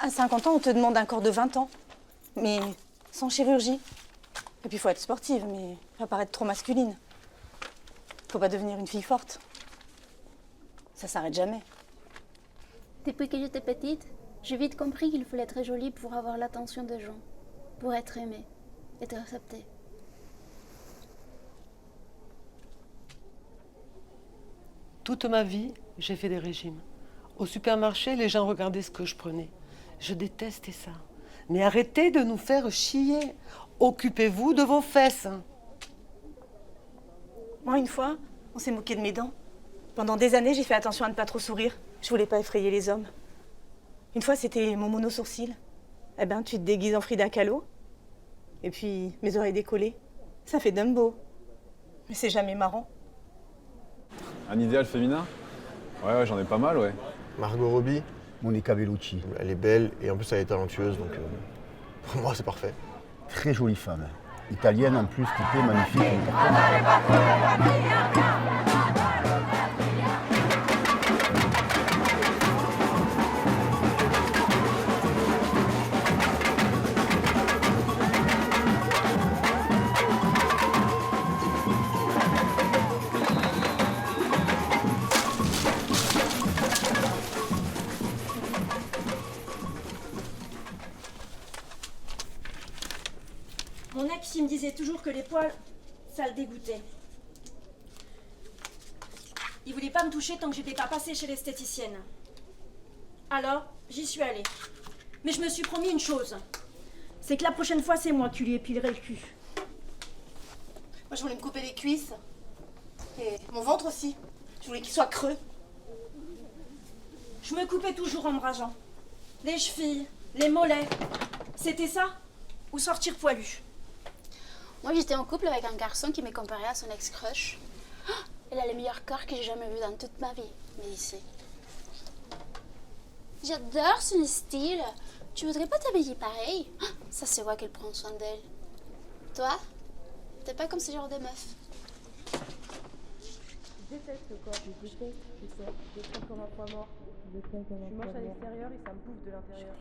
À 50 ans, on te demande un corps de 20 ans, mais sans chirurgie. Et puis, il faut être sportive, mais pas paraître trop masculine. Faut pas devenir une fille forte. Ça s'arrête jamais. Depuis que j'étais petite, j'ai vite compris qu'il fallait être jolie pour avoir l'attention des gens, pour être aimée, être acceptée. Toute ma vie, j'ai fait des régimes. Au supermarché, les gens regardaient ce que je prenais. Je détestais ça. Mais arrêtez de nous faire chier. Occupez-vous de vos fesses. Moi, une fois, on s'est moqué de mes dents. Pendant des années, j'ai fait attention à ne pas trop sourire. Je voulais pas effrayer les hommes. Une fois, c'était mon mono-sourcil. Eh ben, tu te déguises en Frida Kahlo. Et puis, mes oreilles décollées. Ça fait Dumbo. Mais c'est jamais marrant. Un idéal féminin? Ouais, j'en ai pas mal, ouais. Margot Robbie, Monica Bellucci. elle est belle et en plus elle est talentueuse, donc pour moi c'est parfait. Très jolie femme. Italienne en plus, typée, magnifique. Mon ex, il me disait toujours que les poils, ça le dégoûtait. Il voulait pas me toucher tant que j'étais pas passée chez l'esthéticienne. Alors, j'y suis allée. Mais je me suis promis une chose. C'est que la prochaine fois, c'est moi qui lui épilerai le cul. Moi, je voulais me couper les cuisses. Et mon ventre aussi. Je voulais qu'il soit creux. Je me coupais toujours en me rageant. Les chevilles, les mollets. C'était ça? Ou sortir poilu? Moi, j'étais en couple avec un garçon qui me comparait à son ex-crush. Oh, elle a le meilleur corps que j'ai jamais vu dans toute ma vie, mais ici. J'adore son style. Tu voudrais pas t'habiller pareil? Oh, ça se voit qu'elle prend soin d'elle. Toi, t'es pas comme ce genre de meuf. Je déteste le corps, je déteste, je sais, je sens comme un poids mort. Je suis moche à l'extérieur et ça me bouffe de l'intérieur.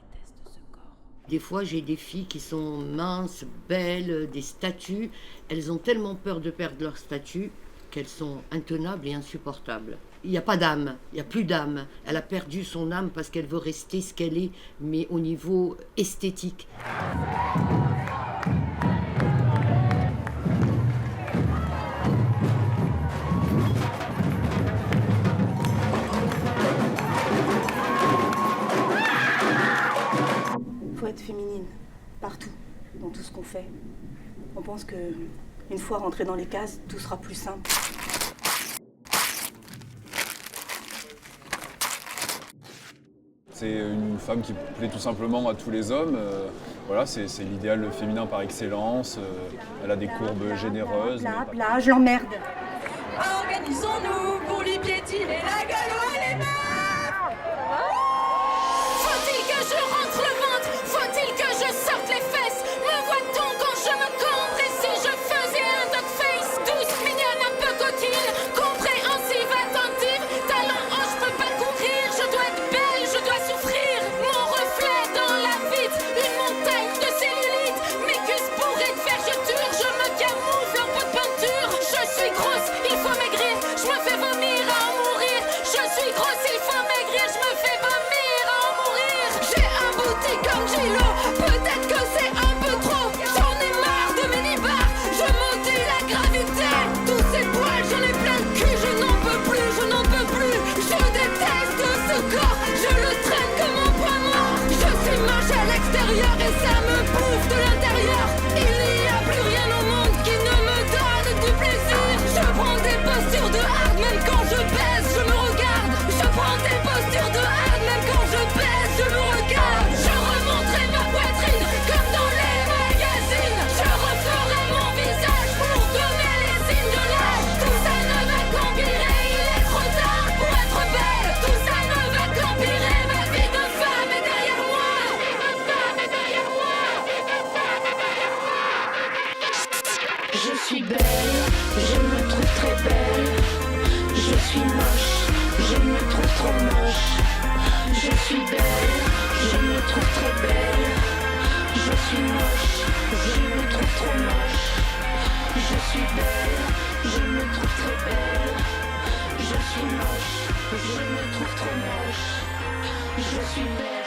Des fois, j'ai des filles qui sont minces, belles, des statues. Elles ont tellement peur de perdre leur statut qu'elles sont intenables et insupportables. Il n'y a pas d'âme, il n'y a plus d'âme. Elle a perdu son âme parce qu'elle veut rester ce qu'elle est, mais au niveau esthétique. Faut être féminine, partout, dans tout ce qu'on fait. On pense que une fois rentré dans les cases, tout sera plus simple. C'est une femme qui plaît tout simplement à tous les hommes. Voilà, c'est l'idéal féminin par excellence. Elle a des courbes généreuses. Là, je l'emmerde. Organisons-nous pour lui piétiner la gueule où elle est meurt. Faut-il que je rentre le ventre? Faut-il que je sorte les fesses? Me voit-on quand je me cambre? Et si je faisais un dog face? Douce, mignonne, un peu coquine, compréhensive, attentive, talent haut, je peux pas courir. Je dois être belle, je dois souffrir. Mon reflet dans la vitre, une montagne de cellulite. Mes cuisses bourrées de vergetures, je me camoufle en pot de peinture. Je suis grosse, il faut maigrir, je me fais vomir à en mourir. Je suis grosse, il faut maigrir, je me fais vomir à en mourir. J'ai un bouti comme Gilo, peut-être que c'est un peu trop. J'en ai marre de mes nibards, je maudis la gravité. Tous ces poils, j'en ai plein le cul, je n'en peux plus, je n'en peux plus. Je déteste ce corps, je le traîne comme un poids mort. Je suis moche à l'extérieur et ça me bouffe de l'intérieur. Il n'y a plus rien au monde qui ne me donne du plaisir. Je prends des postures de hard, même quand je baisse, je me regarde. Je prends des postures de hard, même quand je baisse, je me regarde. Je remonterai ma poitrine comme dans les magazines. Je referai mon visage pour donner les signes de l'âge. Tout ça ne va qu'empirer, il est trop tard pour être belle. Tout ça ne va qu'empirer, ma vie de femme est derrière moi. Ma vie de femme est derrière moi. Ma vie de femme est derrière moi. Je suis belle, je me trouve très belle. Je suis moche, je me trouve trop moche. Je suis belle, je me trouve très belle. Je suis moche, je me trouve trop moche. Je suis belle, je me trouve très belle. Je suis moche, je me trouve trop moche. Je suis belle.